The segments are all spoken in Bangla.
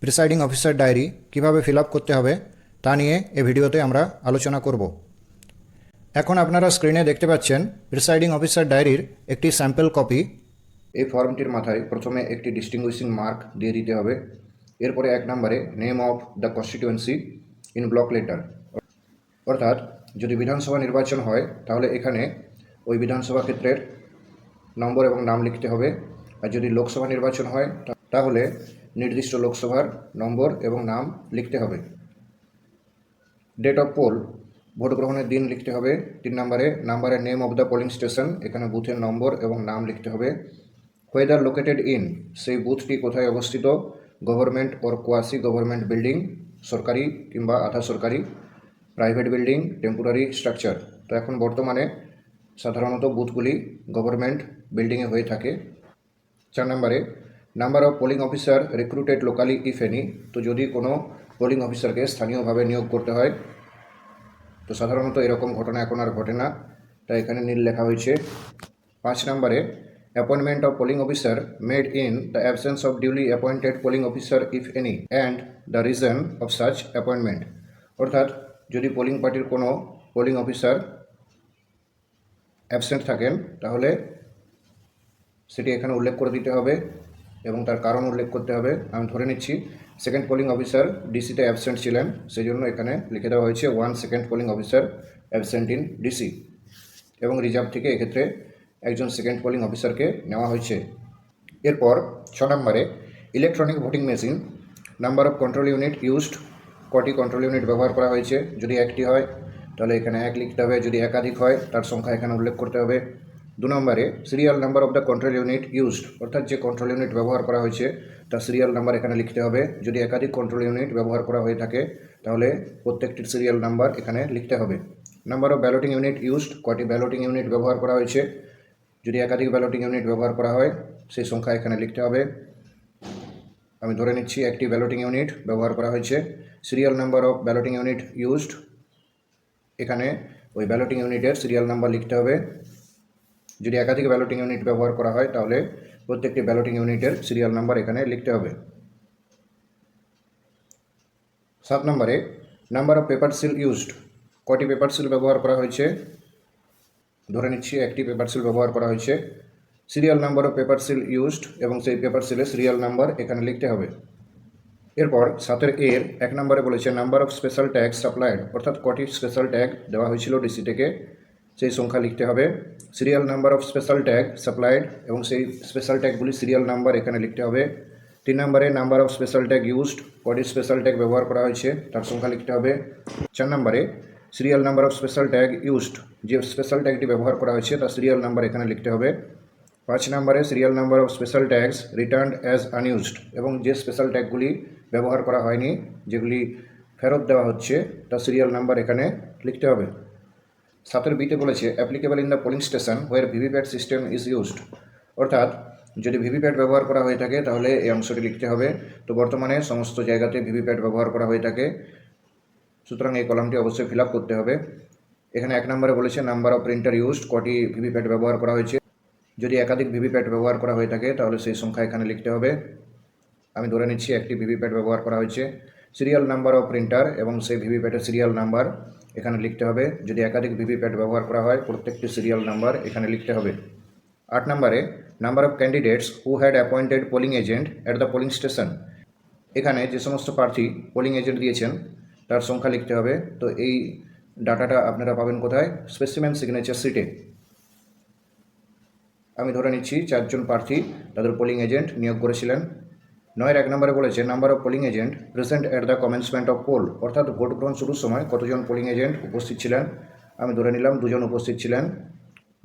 প্রিসাইডিং অফিসার ডায়েরি কিভাবে ফিল আপ করতে হবে তা নিয়ে এই ভিডিওতে আমরা আলোচনা করব। এখন আপনারা স্ক্রিনে দেখতে পাচ্ছেন প্রিসাইডিং অফিসার ডায়েরির একটি স্যাম্পল কপি। এই ফর্মটির মাথায় প্রথমে একটি ডিস্টিংগুইশিং মার্ক দিয়ে দিতে হবে। এরপরে 1 নম্বরে name of the constituency in block letter, অর্থাৎ যদি বিধানসভা নির্বাচন হয় তাহলে এখানে ওই বিধানসভা ক্ষেত্রের নম্বর এবং নাম লিখতে হবে, আর যদি লোকসভা নির্বাচন হয় তাহলে নির্দিষ্ট লোকসভার নম্বর এবং নাম লিখতে হবে। ডেট অফ পোল, ভোট গ্রহণের দিন লিখতে হবে। 3 নম্বরে name of the polling station, এখানে বুথের নম্বর এবং নাম লিখতে হবে। হোয়েদার লোকেটেড ইন, সেই বুথটি কোথায় অবস্থিত। গভর্নমেন্ট ওর কোয়াসি গভর্নমেন্ট বিল্ডিং, সরকারি কিংবা আধা সরকারি, প্রাইভেট বিল্ডিং, টেম্পোরারি স্ট্রাকচার। তো এখন বর্তমানে সাধারণত বুথগুলি গভর্নমেন্ট বিল্ডিংয়ে হয়ে থাকে। 4 নম্বরে number of polling officer recruited locally if any, তো যদি কোনো পোলিং অফিসারকে স্থানীয়ভাবে নিয়োগ করতে হয়, তো সাধারণত এরকম ঘটনা এখন আর ঘটে না, তাই এখানে নীল লেখা হয়েছে। 5 নম্বরে appointment of polling officer made in the absence of duly appointed polling officer if any and the reason of such appointment, অর্থাৎ যদি পোলিং পার্টির কোনো পোলিং অফিসার অ্যাবসেন্ট থাকেন তাহলে সেটি এখানে উল্লেখ করে দিতে হবে এবং তার কারণ উল্লেখ করতে হবে। আমি ধরে নিচ্ছি সেকেন্ড পোলিং অফিসার ডিসিতে অ্যাবসেন্ট ছিলেন, সেই জন্য এখানে লিখে দেওয়া হয়েছে 1 second polling officer absent in DC, এবং রিজার্ভ থেকে এক্ষেত্রে একজন সেকেন্ড পোলিং অফিসারকে নেওয়া হয়েছে। এরপর 6 নম্বরে electronic voting machine, number of control unit used, কটি কন্ট্রোল ইউনিট ব্যবহার করা হয়েছে। যদি একটি হয় তাহলে এখানে 1 লিখতে হবে, যদি একাধিক হয় তার সংখ্যা এখানে উল্লেখ করতে হবে। 2 নম্বরে serial number of the control unit used, অর্থাৎ যে কন্ট্রোল ইউনিট ব্যবহার করা হয়েছে তার সিরিয়াল নাম্বার এখানে লিখতে হবে। যদি একাধিক কন্ট্রোল ইউনিট ব্যবহার করা হয়ে থাকে তাহলে প্রত্যেকটির সিরিয়াল নাম্বার এখানে লিখতে হবে। নাম্বার অফ ব্যালটিং ইউনিট ইউজড, কটি ব্যালটিং ইউনিট ব্যবহার করা হয়েছে। যদি একাধিক ব্যালটিং ইউনিট ব্যবহার করা হয় সেই সংখ্যা এখানে লিখতে হবে। আমি ধরে নিচ্ছি একটি ব্যালটিং ইউনিট ব্যবহার করা হয়েছে। Serial number of ব্যালটিং unit used, এখানে ওই ব্যালটিং ইউনিটের সিরিয়াল নাম্বার লিখতে হবে। যদি একাধিক ব্যালটিং ইউনিট ব্যবহার করা হয় তাহলে প্রত্যেকটি ব্যালটিং ইউনিটের সিরিয়াল নাম্বার এখানে লিখতে হবে। 7 নম্বরে number of paper seal used, কটি পেপার সিল ব্যবহার করা হয়েছে। ধরে নিচ্ছি একটি পেপার সিল ব্যবহার করা হয়েছে। Serial number of paper seal used, এবং সেই পেপার সিলের সিরিয়াল নাম্বার এখানে লিখতে হবে। এরপর 7 এর 1 নম্বরে বলেছে number of special tag supplied, অর্থাৎ কটি স্পেশাল ট্যাগ দেওয়া হয়েছিল ডিসি থেকে সেই সংখ্যা লিখতে হবে। Serial number of special tag supplied, এবং সেই স্পেশাল ট্যাগগুলি সিরিয়াল নাম্বার এখানে লিখতে হবে। 3 নম্বরে number of special tag used, কটি স্পেশাল ট্যাগ ব্যবহার করা হয়েছে তার সংখ্যা লিখতে হবে। 4 নম্বরে serial number of special tag used, যে স্পেশাল ট্যাগটি ব্যবহার করা হয়েছে তার সিরিয়াল নাম্বার এখানে লিখতে হবে। 5 নম্বরে serial number of special tags returned as unused, এবং যে স্পেশাল ট্যাগগুলি ব্যবহার করা হয়নি, যেগুলি ফেরত দেওয়া হচ্ছে তার সিরিয়াল নাম্বার এখানে লিখতে হবে। 7 বিতে বলেছে applicable in the polling station where VVPAT system is used, অর্থাৎ যদি ভিভিপ্যাট ব্যবহার করা হয়ে থাকে তাহলে এই অংশটি লিখতে হবে। তো বর্তমানে সমস্ত জায়গাতে ভিভিপ্যাট ব্যবহার করা হয়ে থাকে, সুতরাং এই কলামটি অবশ্যই ফিল আপ করতে হবে। এখানে 1 নম্বরে বলেছে নাম্বার অফ প্রিন্টার ইউজড, কটি ভিভিপ্যাট ব্যবহার করা হয়েছে। যদি একাধিক ভিভিপ্যাট ব্যবহার করা হয়ে থাকে তাহলে সেই সংখ্যা এখানে লিখতে হবে। আমি ধরে নিচ্ছি একটি ভিভিপ্যাট ব্যবহার করা হয়েছে। সিরিয়াল নাম্বার অফ প্রিন্টার এবং সেই ভিভিপ্যাটের সিরিয়াল নাম্বার এখানে লিখতে হবে। যদি একাধিক ভিভিপ্যাট ব্যবহার করা হয় প্রত্যেকটি সিরিয়াল নাম্বার এখানে লিখতে হবে। 8 নম্বরে number of candidates who had appointed polling agent at the polling station, এখানে যে সমস্ত প্রার্থী পোলিং এজেন্ট দিয়েছেন তার সংখ্যা লিখতে হবে। তো এই ডাটাটা আপনারা পাবেন কোথায়? স্পেসিমেন সিগনেচার শিটে। আমি ধরে নিচ্ছি 4 জন প্রার্থী তাদের পোলিং এজেন্ট নিয়োগ করেছিলেন। 9 1 নম্বরে বলেছে number of polling agent present at the commencement of poll, অর্থাৎ ভোট গ্রহণ শুরুর সময় কতজন পোলিং এজেন্ট উপস্থিত ছিলেন। আমি ধরে নিলাম 2 জন উপস্থিত ছিলেন।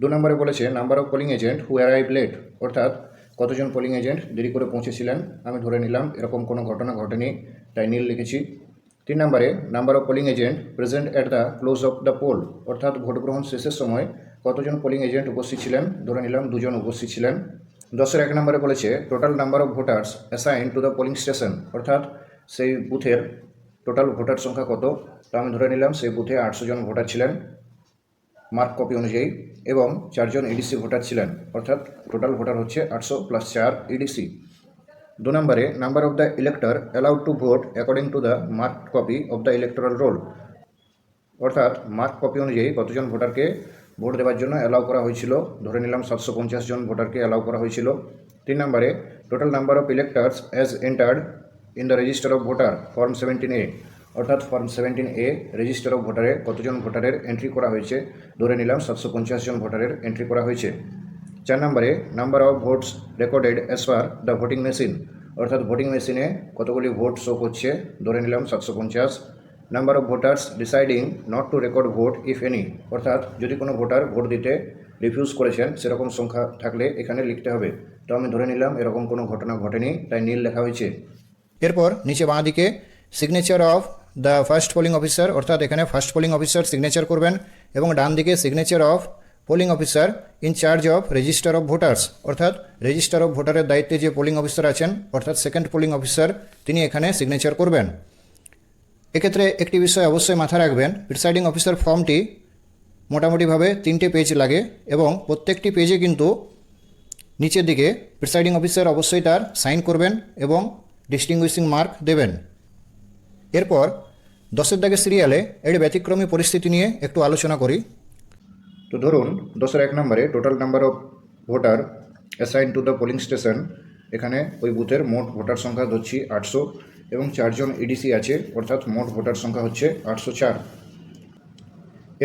2 নম্বরে বলেছে number of polling agent who arrive late, অর্থাৎ কতজন পোলিং এজেন্ট দেরি করে পৌঁছেছিলেন। আমি ধরে নিলাম এরকম কোনো ঘটনা ঘটেনি, তাই নীল লিখেছি। 3 নম্বরে number of polling agent present at the close of the poll, অর্থাৎ ভোট গ্রহণ শেষের সময় কতজন পোলিং এজেন্ট উপস্থিত ছিলেন। ধরে নিলাম 2 জন উপস্থিত ছিলেন। 10 1 নম্বরে বলেছে total number of voters assign to the polling station, অর্থাৎ সেই বুথের টোটাল ভোটার সংখ্যা কত। তো আমি ধরে নিলাম সেই বুথে 800 জন ভোটার ছিলেন মার্ক কপি অনুযায়ী, এবং 4 জন ইডিসি ভোটার ছিলেন, অর্থাৎ টোটাল ভোটার হচ্ছে 800 + 4 ইডিসি। 2 নম্বরে number of the elector allowed to vote according to the mark copy of the electoral role, অর্থাৎ মার্ক কপি অনুযায়ী কতজন ভোটারকে ভোট দেওয়ার জন্য অ্যালাউ করা হয়েছিল। ধরে নিলাম 750 জন ভোটারকে অ্যালাউ করা হয়েছিল। 3 নম্বরে total number of electors as entered in the register of voter form 17A, অর্থাৎ ফর্ম 17A রেজিস্টার অফ ভোটারে কতজন ভোটারের এন্ট্রি করা হয়েছে। ধরে নিলাম 750 জন ভোটারের এন্ট্রি করা হয়েছে। 4 নম্বরে number of votes recorded as per the voting machine, অর্থাৎ ভোটিং মেশিনে কতগুলি ভোট শো করছে। ধরে নিলাম 750। Number of voters deciding not to record vote if any, অর্থাৎ যদি কোনো ভোটার ভোট দিতে রিফিউজ করেছেন সেরকম সংখ্যা থাকলে এখানে লিখতে হবে। তো আমি ধরে নিলাম এরকম কোনো ঘটনা ঘটেনি, তাই নীল লেখা হয়েছে। এরপর নিচে বাঁ দিকে signature of the first polling officer, অর্থাৎ এখানে ফার্স্ট পোলিং অফিসার সিগনেচার করবেন, এবং ডান দিকে signature of polling officer in charge of register of voters, অর্থাৎ রেজিস্টার অফ ভোটারের দায়িত্বে যে পোলিং অফিসার আছেন অর্থাৎ সেকেন্ড পোলিং অফিসার, তিনি এখানে সিগনেচার করবেন। এক্ষেত্রে একটি বিষয় অবশ্যই মাথায় রাখবেন, প্রিসাইডিং অফিসার ফর্মটি মোটামুটিভাবে 3টে পেজ লাগে এবং প্রত্যেকটি পেজে কিন্তু নিচের দিকে প্রিসাইডিং অফিসার অবশ্যই তার সাইন করবেন এবং ডিস্টিংগুইশিং মার্ক দেবেন। এরপর 10-এর দাগের সিরিয়ালে এর ব্যতিক্রমী পরিস্থিতি নিয়ে একটু আলোচনা করি। তো ধরুন 10-এর 1 নম্বরে total number of voter assign to the polling station, এখানে ওই বুথের মোট ভোটার সংখ্যা ধরছি 800 এবং 4 জন ইডিসি আছে, অর্থাৎ মোট ভোটার সংখ্যা হচ্ছে 804।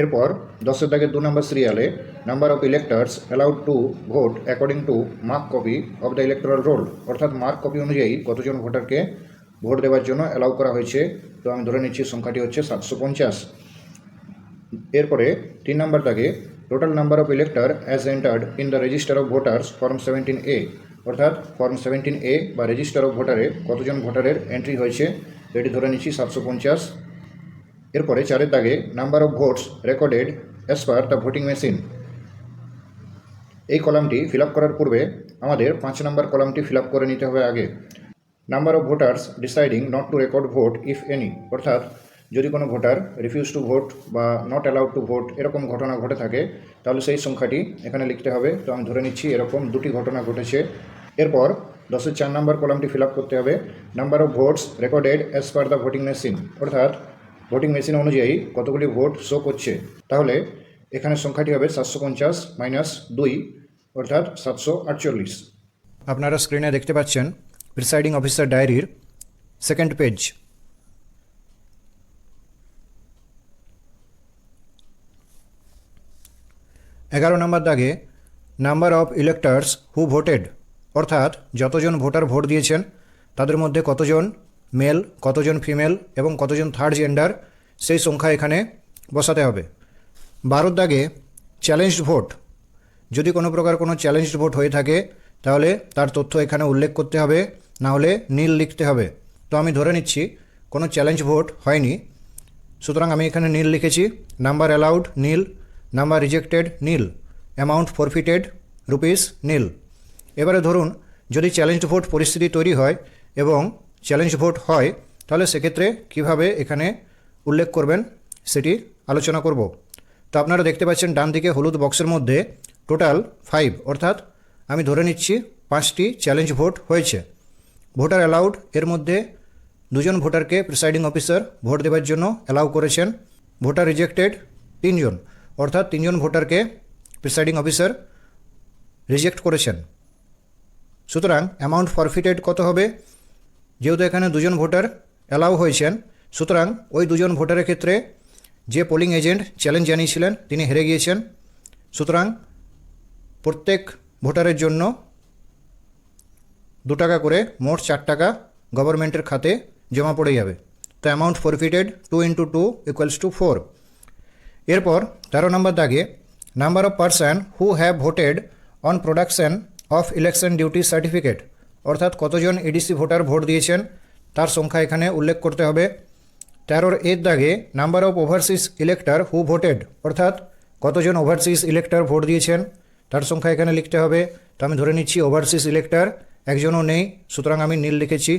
এরপর 10-এর দাগের 2 নম্বর সিরিয়ালে number of electors allowed to vote according to mark copy of the electoral role, অর্থাৎ মার্ক কপি অনুযায়ী কতজন ভোটারকে ভোট দেওয়ার জন্য অ্যালাউ করা হয়েছে। তো আমি ধরে নিচ্ছি সংখ্যাটি হচ্ছে 750। এরপরে 3 নম্বর দাগে total number of elector as entered in the register of voters form 17A, অর্থাৎ ফর্ম 17A বা রেজিস্টার অফ ভোটারে কতজন ভোটারের এন্ট্রি হয়েছে, এটি ধরে নিচ্ছি 750। এরপরে 4-এর দাগে number of votes recorded as per the voting machine, এই কলামটি ফিল আপ করার পূর্বে আমাদের 5 নম্বর কলামটি ফিল আপ করে নিতে হবে আগে। Number of voters deciding not to record vote if any, অর্থাৎ যদি কোনো ভোটার রিফিউজ টু ভোট বা নট অ্যালাউড টু ভোট এরকম ঘটনা ঘটে থাকে তাহলে সেই সংখ্যাটি এখানে লিখতে হবে। তো আমি ধরে নিচ্ছি এরকম 2টি ঘটনা ঘটেছে। এরপর 10-এর 4 নম্বর কলামটি ফিল আপ করতে হবে number of votes recorded as per the voting machine, অর্থাৎ ভোটিং মেশিন অনুযায়ী কতগুলি ভোট শো করছে। তাহলে এখানে সংখ্যাটি হবে 750 - 2, অর্থাৎ 748। আপনারা স্ক্রিনে দেখতে পাচ্ছেন প্রিসাইডিং অফিসার ডায়েরির সেকেন্ড পেজ। 11 নম্বর দাগে number of electors who voted, অর্থাৎ যতজন ভোটার ভোট দিয়েছেন তাদের মধ্যে কতজন মেল, কতজন ফিমেল এবং কতজন থার্ড জেন্ডার, সেই সংখ্যা এখানে বসাতে হবে। 12 দাগে চ্যালেঞ্জড ভোট, যদি কোনো প্রকার কোনো চ্যালেঞ্জড ভোট হয়ে থাকে তাহলে তার তথ্য এখানে উল্লেখ করতে হবে, না হলে নীল লিখতে হবে। তো আমি ধরে নিচ্ছি কোনো চ্যালেঞ্জ ভোট হয়নি, সুতরাং আমি এখানে নীল লিখেছি। নাম্বার অ্যালাউড নীল, নাম্বার রিজেক্টেড নীল, অ্যামাউন্ট ফরফিটেড রুপিস নীল। এবারে ধরুন যদি চ্যালেঞ্জড ভোট পরিস্থিতি তৈরি হয় এবং চ্যালেঞ্জ ভোট হয় তাহলে সেক্ষেত্রে কিভাবে এখানে উল্লেখ করবেন সেটি আলোচনা করব। তো আপনারা দেখতে পাচ্ছেন ডান দিকে হলুদ বক্সের মধ্যে টোটাল 5, অর্থাৎ আমি ধরে নিচ্ছি 5টি চ্যালেঞ্জ ভোট হয়েছে। ভোটার অ্যালাউড, এর মধ্যে 2 জন ভোটারকে প্রিসাইডিং অফিসার ভোট দেওয়ার জন্য অ্যালাউ করেছেন। ভোটার রিজেক্টেড 3 জন, অর্থাৎ 3 জন ভোটারকে প্রিসাইডিং অফিসার রিজেক্ট করেছেন। সুতরাং অ্যামাউন্ট ফরফিটেড কত হবে, যেহেতু এখানে 2 জন ভোটার অ্যালাউ হয়েছেন, সুতরাং ওই 2 জন ভোটারের ক্ষেত্রে যে পোলিং এজেন্ট চ্যালেঞ্জ জানিয়েছিলেন তিনি হেরে গিয়েছেন, সুতরাং প্রত্যেক ভোটারের জন্য 2 টাকা করে মোট 4 টাকা গভর্নমেন্টের খাতে জমা পড়ে যাবে। তো অ্যামাউন্ট ফরফিটেড 2 × 2 = 4। এরপর 13 নম্বর দাগে number of person who have voted on production of election duty certificate, অর্থাৎ কতজন এডিসি ভোটার ভোট দিয়েছেন তার সংখ্যা এখানে উল্লেখ করতে হবে। 13-এর এর দাগে number of overseas elector who voted, অর্থাৎ কতজন ওভারসিজ ইলেক্টর ভোট দিয়েছেন তার সংখ্যা এখানে লিখতে হবে। তো আমি ধরে নিচ্ছি ওভারসিজ ইলেক্টর একজনও নেই, সুতরাং আমি নীল লিখেছি।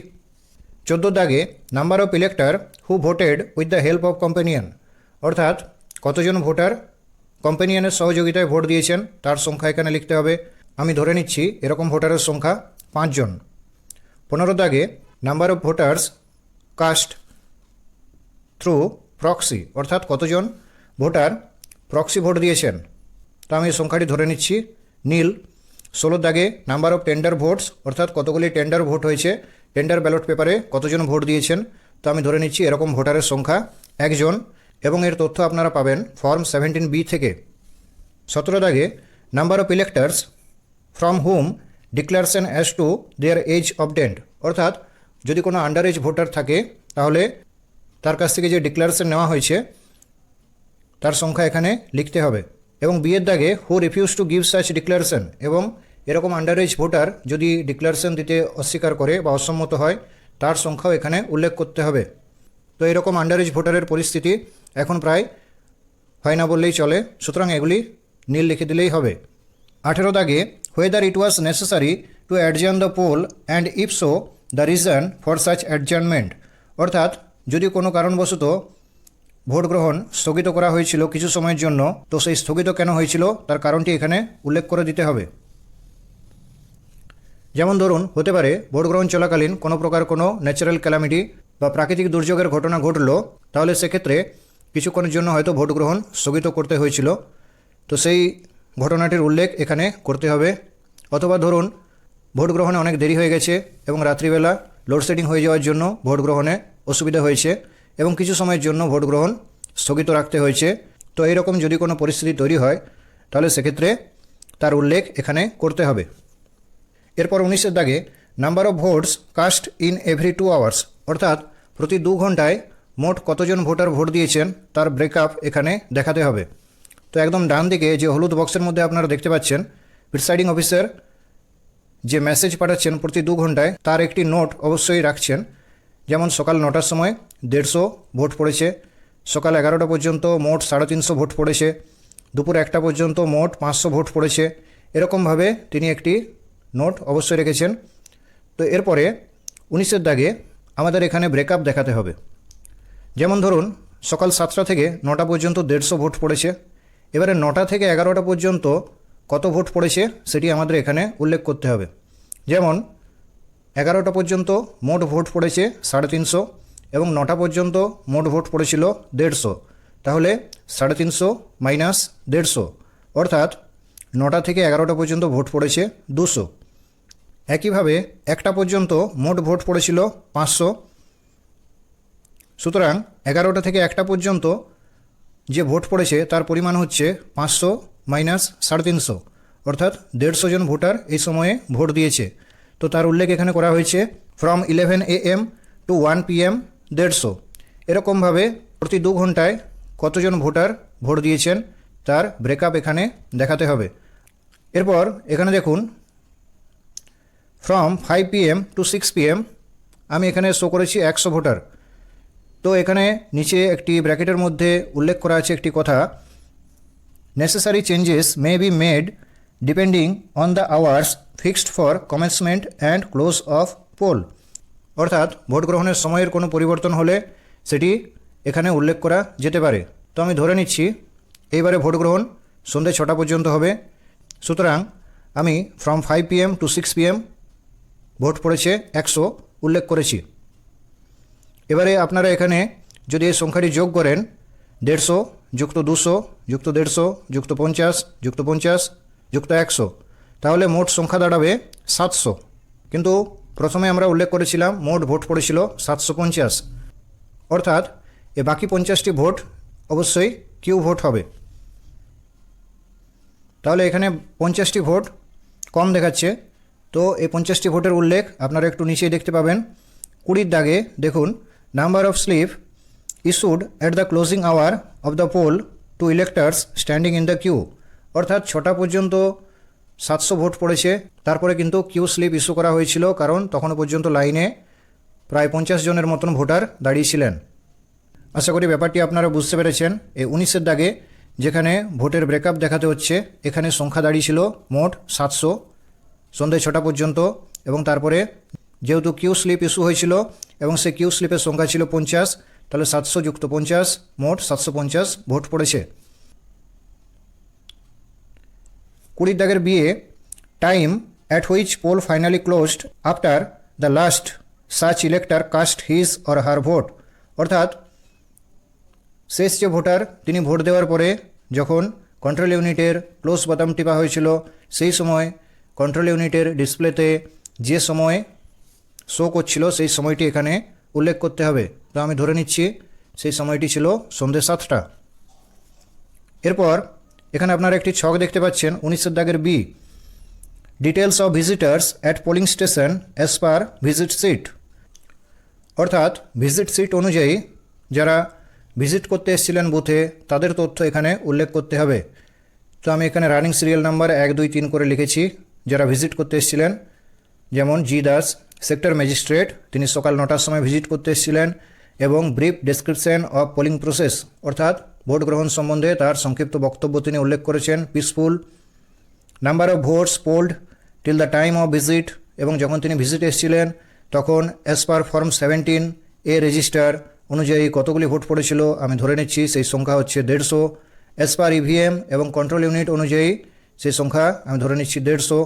14 দাগে number of elector who voted with the help of companion, অর্থাৎ কতজন ভোটার কম্পেনিয়নের সহযোগিতায় ভোট দিয়েছেন তার সংখ্যা এখানে লিখতে হবে। আমি ধরে নিচ্ছি এরকম ভোটারের সংখ্যা 5 জন। 15 দাগে number of voters cast through proxy, অর্থাৎ কতজন ভোটার প্রক্সি ভোট দিয়েছেন, তো আমি সংখ্যাটি ধরে নিচ্ছি নীল। 16 দাগে নাম্বার অফ টেন্ডার ভোটস, অর্থাৎ কতগুলি টেন্ডার ভোট হয়েছে, টেন্ডার ব্যালট পেপারে কতজন ভোট দিয়েছেন, তো আমি ধরে নিচ্ছি এরকম ভোটারের সংখ্যা 1 জন, এবং এর তথ্য আপনারা পাবেন ফর্ম 17B থেকে। 17 দাগে number of electors from whom declaration as to their age obtained, অর্থাৎ যদি কোনো আন্ডার এজ ভোটার থাকে তাহলে তার কাছ থেকে যে ডিক্লারেশন নেওয়া হয়েছে তার সংখ্যা এখানে লিখতে হবে। এবং বিয়ের দাগে who refuse to give such declaration, এবং এরকম আন্ডার এজ ভোটার যদি ডিক্লারেশন দিতে অস্বীকার করে বা অসম্মত হয় তার সংখ্যাও এখানে উল্লেখ করতে হবে। তো এরকম আন্ডার এজ ভোটারের পরিস্থিতি এখন প্রায় হয় না বললেই চলে, সুতরাং এগুলি নীল লিখে দিলেই হবে। 18 দাগে whether it was necessary to adjourn the poll and if so the reason for such adjournment, অর্থাৎ যদি কোনো কারণবশত ভোট গ্রহণ স্থগিত করা হয়েছিল কিছু সময়ের জন্য, তো সেই স্থগিত কেন হয়েছিল তার কারণটি এখানে উল্লেখ করে দিতে হবে। যেমন ধরুন হতে পারে ভোট গ্রহণ চলাকালীন কোনো প্রকার কোনো ন্যাচারাল ক্যালামিটি বা প্রাকৃতিক দুর্যোগের ঘটনা ঘটলো, তাহলে সেক্ষেত্রে কিছুক্ষণের জন্য হয়তো ভোট গ্রহণ স্থগিত করতে হয়েছিল, তো সেই ঘটনাটির উল্লেখ এখানে করতে হবে। অথবা ধরুন ভোট গ্রহণে অনেক দেরি হয়ে গেছে এবং রাত্রিবেলা লোডশেডিং হয়ে যাওয়ার জন্য ভোট গ্রহণে অসুবিধা হয়েছে এবং কিছু সময়ের জন্য ভোট গ্রহণ স্থগিত রাখতে হয়েছে, তো এইরকম যদি কোনো পরিস্থিতি তৈরি হয় তাহলে সেক্ষেত্রে তার উল্লেখ এখানে করতে হবে। এরপর 19 দাগে number of votes cast in every 2 hours, অর্থাৎ প্রতি 2 ঘন্টায় মোট কতজন ভোটার ভোট দিয়েছেন তার ব্রেকআপ এখানে দেখাতে হবে। তো একদম ডান দিকে যে হলুদ বক্সের মধ্যে আপনারা দেখতে পাচ্ছেন প্রিসাইডিং অফিসার যে মেসেজ পাঠাচ্ছেন প্রতি 2 ঘন্টায় তার একটি নোট অবশ্যই রাখছেন। যেমন সকাল 9টার সময় 150 ভোট পড়েছে, সকাল 11টা পর্যন্ত মোট 350 ভোট পড়েছে, দুপুর 1টা পর্যন্ত মোট 500 ভোট পড়েছে, এরকমভাবে তিনি একটি নোট অবশ্যই রেখেছেন। তো এরপরে 19 দাগে আমাদের এখানে ব্রেকআপ দেখাতে হবে। যেমন ধরুন সকাল 7টা থেকে 9টা পর্যন্ত 150 ভোট পড়েছে, এবারে 9টা থেকে 11টা পর্যন্ত কত ভোট পড়েছে সেটি আমাদের এখানে উল্লেখ করতে হবে। যেমন 11টা পর্যন্ত মোট ভোট পড়েছে 350 এবং 9টা পর্যন্ত মোট ভোট পড়েছিল 150, তাহলে 350 মাইনাস 150, অর্থাৎ 9টা থেকে 11টা পর্যন্ত ভোট পড়েছে 200। একইভাবে 1টা পর্যন্ত মোট ভোট পড়েছিল 500, সুতরাং 11টা থেকে 1টা পর্যন্ত যে ভোট পড়েছে তার পরিমাণ হচ্ছে 500 মাইনাস 350, অর্থাৎ 150 জন ভোটার এই সময়ে ভোট দিয়েছে। তো তার উল্লেখ এখানে করা হয়েছে ফ্রম 11 AM টু 1 PM 150। এরকমভাবে প্রতি 2 ঘন্টায় কতজন ভোটার ভোট দিয়েছেন তার ব্রেকআপ এখানে দেখাতে হবে। এরপর এখানে দেখুন ফ্রম 5 PM টু 6 PM আমি এখানে শো করেছি 100 ভোটার। তো এখানে নিচে একটি ব্র্যাকেটের মধ্যে উল্লেখ করা আছে একটি কথা, necessary changes may be made depending on the hours fixed for commencement and close of poll, অর্থাৎ ভোট গ্রহণের সময়ের কোনো পরিবর্তন হলে সেটি এখানে উল্লেখ করা যেতে পারে। তো আমি ধরে নিচ্ছি এইবারে ভোট গ্রহণ সন্ধ্যে 6টা পর্যন্ত হবে, সুতরাং আমি from 5 PM to 6 PM vote পড়েছে 100 উল্লেখ করেছি। এবারে আপনারা এখানে যদি এই সংখ্যাটি যোগ করেন 150 যুক্ত 200 যুক্ত 150 যুক্ত 50 যুক্ত 50 যুক্ত 100, তাহলে মোট সংখ্যা দাঁড়াবে 700। কিন্তু প্রথমে আমরা উল্লেখ করেছিলাম মোট ভোট পড়েছিল 750, অর্থাৎ এ বাকি 50টি ভোট অবশ্যই কিউ ভোট হবে। তাহলে এখানে 50টি ভোট কম দেখাচ্ছে, তো এই 50টি ভোটের উল্লেখ আপনারা একটু নিচেই দেখতে পাবেন। 20 দাগে দেখুন number of slip issued at the closing hour of the poll to electors standing in the queue, অর্থাৎ 6টা পর্যন্ত 700 ভোট পড়েছে, তারপরে কিন্তু কিউ স্লিপ ইস্যু করা হয়েছিল কারণ তখনও পর্যন্ত লাইনে প্রায় 50 জনের মতন ভোটার দাঁড়িয়েছিলেন। আশা করি ব্যাপারটি আপনারা বুঝতে পেরেছেন। এই 19 দাগে যেখানে ভোটের ব্রেকআপ দেখাতে হচ্ছে এখানে সংখ্যা দাঁড়িয়েছিল মোট 700 সন্ধ্যে 6টা পর্যন্ত, এবং তারপরে যেহেতু কিউ স্লিপ ইস্যু হয়েছিল এবং সেই কিউ স্লিপের সংখ্যা ছিল 50, তাহলে 700 যুক্ত 50 মোট 750 ভোট পড়েছে। 20 দাগের B time at which poll finally closed after the last such elector cast his or her vote, অর্থাৎ শেষ যে ভোটার তিনি ভোট দেওয়ার পরে যখন কন্ট্রোল ইউনিটের ক্লোজ বাটন টিপা হয়েছিল সেই সময় কন্ট্রোল ইউনিটের ডিসপ্লেতে যে সময় শো করছিল সেই সময়টি এখানে উল্লেখ করতে হবে। তো আমি ধরে নিচ্ছি সেই সময়টি ছিল সন্ধ্যে 7টা। এরপর এখানে আপনারা একটি ছক দেখতে পাচ্ছেন 19 দাগের B, details of visitors at polling station as per visit sheet, অর্থাৎ ভিজিট সিট অনুযায়ী যারা ভিজিট করতে এসেছিলেন বুথে তাদের তথ্য এখানে উল্লেখ করতে হবে। তো আমি এখানে রানিং সিরিয়াল নাম্বার 1, 2, 3 করে লিখেছি যারা ভিজিট করতে এসেছিলেন, যেমন জি দাস সেক্টর ম্যাজিস্ট্রেট, তিনি সকাল 9টার সময় ভিজিট করতে এসেছিলেন, এবং brief description of polling process, অর্থাৎ ভোট গ্রহণ সম্বন্ধে তার সংক্ষিপ্ত বক্তব্য তিনি উল্লেখ করেছেন, peaceful, number of votes pooled till the time of visit, এবং যখন তিনি ভিজিটে এসেছিলেন তখন অ্যাজ পার ফর্ম 17 এ রেজিস্টার অনুযায়ী কতগুলি ভোট পড়েছিল আমি ধরে নিচ্ছি সেই সংখ্যা হচ্ছে 150, অ্যাজ পার ইভিএম এবং কন্ট্রোল ইউনিট অনুযায়ী সেই সংখ্যা আমি ধরে নিচ্ছি 150।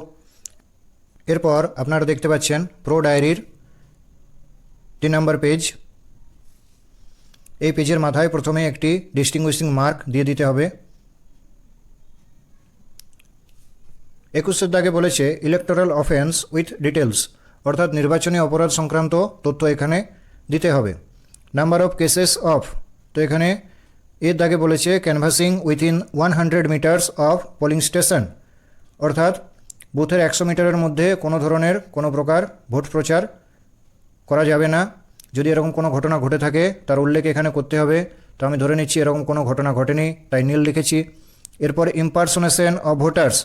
এরপর আপনারা দেখতে পাচ্ছেন প্রো ডায়েরির 3 নম্বর পেজ, এই পেজের মাথায় প্রথমে একটি ডিস্টিংগুইশিং মার্ক দিয়ে দিতে হবে। 21 দাগে বলেছে ইলেকটোরাল অফেন্স উইথ ডিটেলস, অর্থাৎ নির্বাচনী অপরাধ সংক্রান্ত তথ্য এখানে দিতে হবে। নাম্বার অফ কেসেস অফ, তো এখানে এর দাগে বলেছে canvassing within 100 meters of polling station, অর্থাৎ বুথের 100 মিটারের মধ্যে কোনো ধরনের কোনো প্রকার ভোট প্রচার করা যাবে না। যদি এরকম কোনো ঘটনা ঘটে থাকে তার উল্লেখ এখানে করতে হবে। তো আমি ধরে নিচ্ছি এরকম কোনো ঘটনা ঘটেনি, তাই নীল লিখেছি। এরপর ইম্পারসোনেশন অফ ভোটার্স,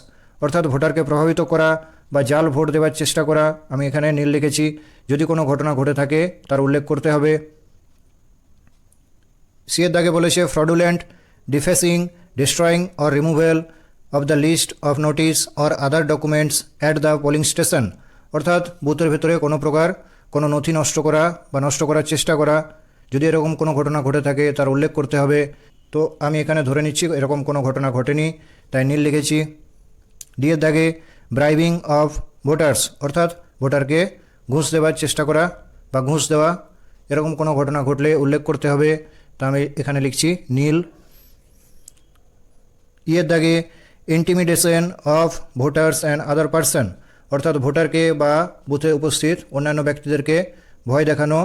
অর্থাৎ ভোটারকে প্রভাবিত করা বা জাল ভোট দেওয়ার চেষ্টা করা, আমি এখানে নীল লিখেছি। যদি কোনো ঘটনা ঘটে থাকে তার উল্লেখ করতে হবে। সি এর দাগে বলেছে fraudulent defacing, destroying or removal of the list of notice or other documents at the polling station, অর্থাৎ বুথের ভেতরে কোনো প্রকার কোনো নথি নষ্ট করা বা নষ্ট করার চেষ্টা করা, যদি এরকম কোনো ঘটনা ঘটে থাকে তার উল্লেখ করতে হবে। তো আমি এখানে ধরে নিচ্ছি এরকম কোনো ঘটনা ঘটেনি, তাই নীল লিখেছি। ডি এর দাগে ব্রাইবিং অফ ভোটার্স, অর্থাৎ ভোটারকে ঘুষ দেওয়ার চেষ্টা করা বা ঘুষ দেওয়া, এরকম কোনো ঘটনা ঘটলে উল্লেখ করতে হবে, তা আমি এখানে লিখছি নীল। ই এর দাগে intimidation of voters and other person, অর্থাৎ ভোটারকে বা বুথে উপস্থিত অন্যান্য ব্যক্তিদেরকে ভয় দেখানো,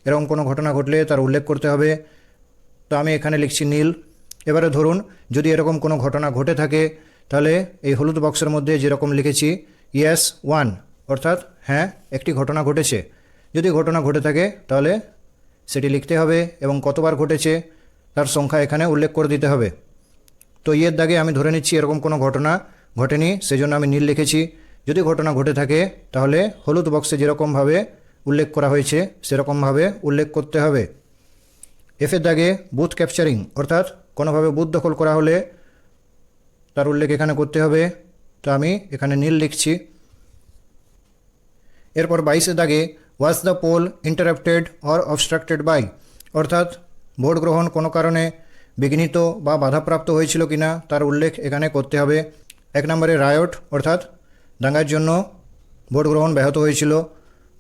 এরকম কোনো ঘটনা ঘটলে তার উল্লেখ করতে হবে, তো আমি এখানে লিখছি নীল। এবারে ধরুন যদি এরকম কোনো ঘটনা ঘটে থাকে তাহলে এই হলুদ বক্সের মধ্যে যেরকম লিখেছি ইয়েস 1, অর্থাৎ হ্যাঁ একটি ঘটনা ঘটেছে। যদি ঘটনা ঘটে থাকে তাহলে সেটি লিখতে হবে এবং কতবার ঘটেছে তার সংখ্যা এখানে উল্লেখ করে দিতে হবে। তো ইয়ের দাগে আমি ধরে নিচ্ছি এরকম কোনো ঘটনা ঘটেনি, সেজন্য আমি নীল লিখেছি। যদি ঘটনা ঘটে থাকে তাহলে হলুদ বক্সে যেরকমভাবে উল্লেখ করা হয়েছে সেরকমভাবে উল্লেখ করতে হবে। এফের দাগে বুথ ক্যাপচারিং, অর্থাৎ কোনোভাবে বুথ দখল করা হলে তার উল্লেখ এখানে করতে হবে, তো আমি এখানে নীল লিখছি। এরপর 22 দাগে was the poll interrupted or obstructed by, অর্থাৎ ভোট গ্রহণ কোনো কারণে বিঘ্নিত বা বাধাপ্রাপ্ত হয়েছিল কিনা তার উল্লেখ এখানে করতে হবে। 1 নম্বরে রায়ট, অর্থাৎ দাঙ্গার জন্য ভোট গ্রহণ ব্যাহত হয়েছিল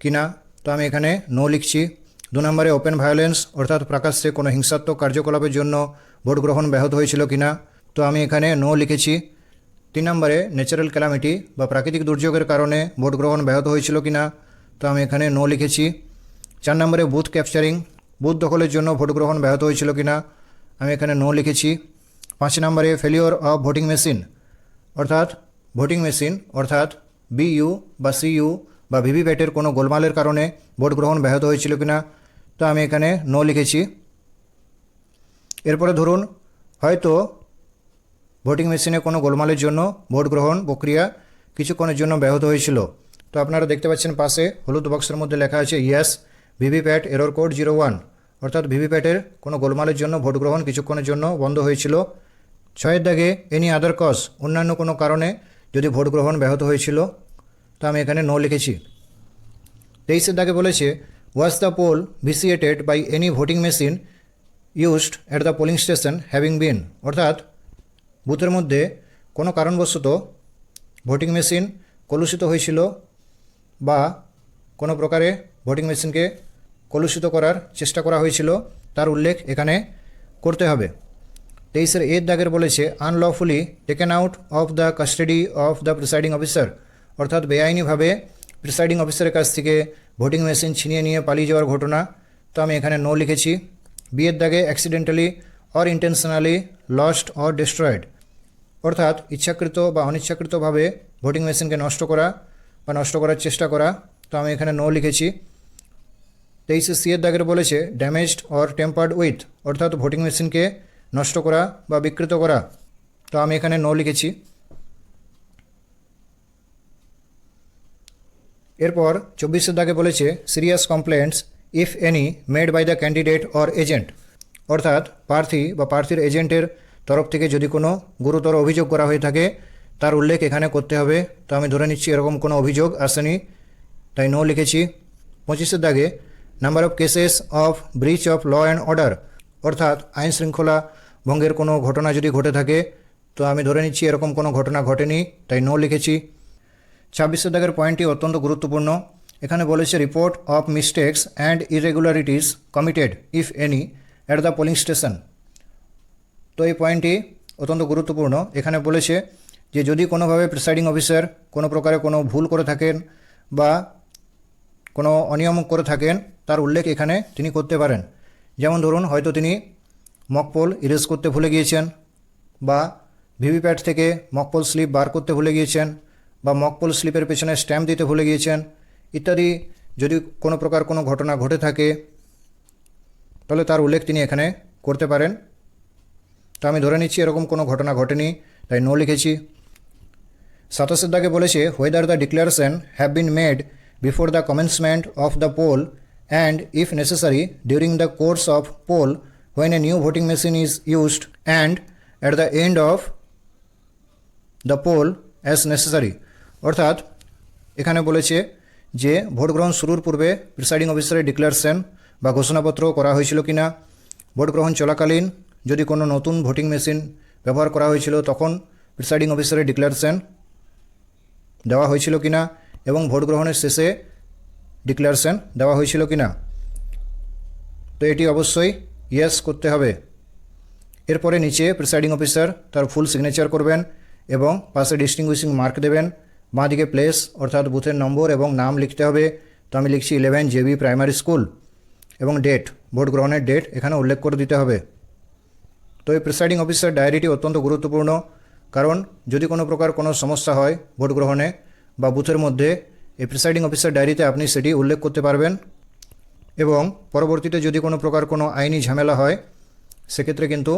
কিনা, তো আমি এখানে নো লিখছি। 2 নম্বরে ওপেন ভায়োলেন্স, অর্থাৎ প্রকাশ্যে কোনো হিংসাত্মক কার্যকলাপের জন্য ভোট গ্রহণ ব্যাহত হয়েছিল কিনা, তো আমি এখানে নো লিখেছি। 3 নম্বরে ন্যাচারাল ক্যালামিটি বা প্রাকৃতিক দুর্যোগের কারণে ভোট গ্রহণ ব্যাহত হয়েছিল কিনা, তো আমি এখানে নো লিখেছি। 4 নম্বরে বুথ ক্যাপচারিং, বুথ দখলের জন্য ভোট গ্রহণ ব্যাহত হয়েছিল কিনা, আমি এখানে নো লিখেছি। 5 নম্বরে ফেলিওর অফ ভোটিং মেশিন, অর্থাৎ ভোটিং মেশিন অর্থাৎ বিইউ বা সিইউ বা ভিভিপ্যাটের কোনো গোলমালের কারণে ভোট গ্রহণ ব্যাহত হয়েছিল কিনা, তো আমি এখানে নো লিখেছি। এরপরে ধরুন হয়তো ভোটিং মেশিনে কোনো গোলমালের জন্য ভোট গ্রহণ প্রক্রিয়া কিছুক্ষণের জন্য ব্যাহত হয়েছিল, তো আপনারা দেখতে পাচ্ছেন পাশে হলুদ বক্সের মধ্যে লেখা আছে ইয়েস ভিভিপ্যাট এরর কোড 01, অর্থাৎ ভিভিপ্যাটের কোনো গোলমালের জন্য ভোট গ্রহণ কিছুক্ষণের জন্য বন্ধ হয়েছিল। 6 দাগে এনি আদার কজ, অন্যান্য কোনো কারণে যদি ভোট গ্রহণ ব্যাহত হয়েছিল, তো আমি এখানে নো লিখেছি। 23 দাগে বলেছে was the poll vitiated by any voting machine used at the polling station having been, অর্থাৎ বুথের মধ্যে কোনো কারণবশত ভোটিং মেশিন কলুষিত হয়েছিল বা কোনো প্রকারে ভোটিং মেশিনকে কলুষিত করার চেষ্টা করা হয়েছিল তার উল্লেখ এখানে করতে হবে। 23-এর এর দাগের বলেছে unlawfully taken out of the custody of the presiding officer, অর্থাৎ বেআইনিভাবে প্রিসাইডিং অফিসারের কাছ থেকে ভোটিং মেশিন ছিনিয়ে নিয়ে পালিয়ে যাওয়ার ঘটনা, তো আমি এখানে নো লিখেছি। বিয়ের দাগে accidentally or intentionally lost or destroyed, অর্থাৎ ইচ্ছাকৃত বা অনিচ্ছাকৃতভাবে ভোটিং মেশিনকে নষ্ট করা বা নষ্ট করার চেষ্টা করা, তো আমি এখানে নো লিখেছি। 23-এর সি এর দাগের বলেছে ড্যামেজড অর টেম্পার্ড উইথ, অর্থাৎ ভোটিং মেশিনকে নষ্ট করা বা বিকৃত করা, তো আমি এখানে নো লিখেছি। এরপর 24-এর দাগে বলেছে serious complaints if any made by the candidate or agent, অর্থাৎ প্রার্থী বা প্রার্থীর এজেন্টের তরফ থেকে যদি কোনো গুরুতর অভিযোগ করা হয়ে থাকে তার উল্লেখ এখানে করতে হবে, তো আমি ধরে নিচ্ছি এরকম কোনো অভিযোগ আসেনি, তাই নো লিখেছি। 25-এর দাগে number of cases of breach of law and order, অর্থাৎ আইন শৃঙ্খলা ভঙ্গের কোনো ঘটনা যদি ঘটে থাকে তো আমি ধরে নিচ্ছি এরকম কোনো ঘটনা ঘটেনি, তাই নো লিখেছি। 26-এর দাগের পয়েন্টটি অত্যন্ত গুরুত্বপূর্ণ। এখানে বলেছে report of mistakes and irregularities committed if any at the polling station, তো এই পয়েন্টটি অত্যন্ত গুরুত্বপূর্ণ। এখানে বলেছে যে যদি কোনোভাবে প্রিসাইডিং অফিসার কোনো প্রকারে কোনো ভুল করে থাকেন বা কোনো অনিয়ম করে থাকেন তার উল্লেখ এখানে তিনি করতে পারেন। যেমন ধরুন হয়তো তিনি মকপোল ইরেজ করতে ভুলে গিয়েছেন, বা ভিভিপ্যাট থেকে মকপোল স্লিপ বার করতে ভুলে গিয়েছেন, বা মকপোল স্লিপের পেছনে স্ট্যাম্প দিতে ভুলে গিয়েছেন ইত্যাদি যদি কোনো প্রকার কোনো ঘটনা ঘটে থাকে তাহলে তার উল্লেখ তিনি এখানে করতে পারেন, তো আমি ধরে নিচ্ছি এরকম কোনো ঘটনা ঘটেনি, তাই নো লিখেছি। 27-এর দাগে বলেছে whether the declaration have been made before the commencement of the poll and if necessary during the course of poll when a new voting machine is used and at the end of the poll as necessary, অর্থাৎ এখানে বলেছে যে ভোট গ্রহণ শুরুর পূর্বে প্রিসাইডিং অফিসারের ডিক্লারেশন বা ঘোষণাপত্র করা হয়েছিল কিনা, ভোট গ্রহণ চলাকালীন যদি কোনো নতুন ভোটিং মেশিন ব্যবহার করা হয়েছিল তখন প্রিসাইডিং অফিসারের ডিক্লারেশন দেওয়া হয়েছিল কিনা, এবং ভোট গ্রহণের শেষে ডিক্লারেশন দেওয়া হয়েছিল কিনা, তো এটি অবশ্যই ইয়েস করতে হবে। এরপরে নিচে প্রিসাইডিং অফিসার তার ফুল সিগনেচার করবেন এবং পাশে ডিস্টিংগুইশিং মার্ক দেবেন, বাঁদিকে প্লেস অর্থাৎ বুথের নম্বর এবং নাম লিখতে হবে, তো আমি লিখছি 11 JB প্রাইমারি স্কুল, এবং ডেট ভোট গ্রহণের ডেট এখানে উল্লেখ করে দিতে হবে। তো এই প্রিসাইডিং অফিসার ডায়েরিটি অত্যন্ত গুরুত্বপূর্ণ, কারণ যদি কোনো প্রকার কোনো সমস্যা হয় ভোট গ্রহণে বা বুথের মধ্যে এই প্রিসাইডিং অফিসার ডায়েরিতে আপনি সেটি উল্লেখ করতে পারবেন, এবং পরবর্তীতে যদি কোনো প্রকার কোনো আইনি ঝামেলা হয় সেক্ষেত্রে কিন্তু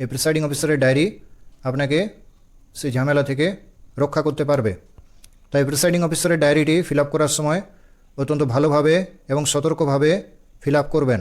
এই প্রিসাইডিং অফিসারের ডায়েরি আপনাকে সেই ঝামেলা থেকে রক্ষা করতে পারবে। তাই প্রিসাইডিং অফিসারের ডায়েরিটি ফিল আপ করার সময় অত্যন্ত ভালোভাবে এবং সতর্কভাবে ফিল আপ করবেন।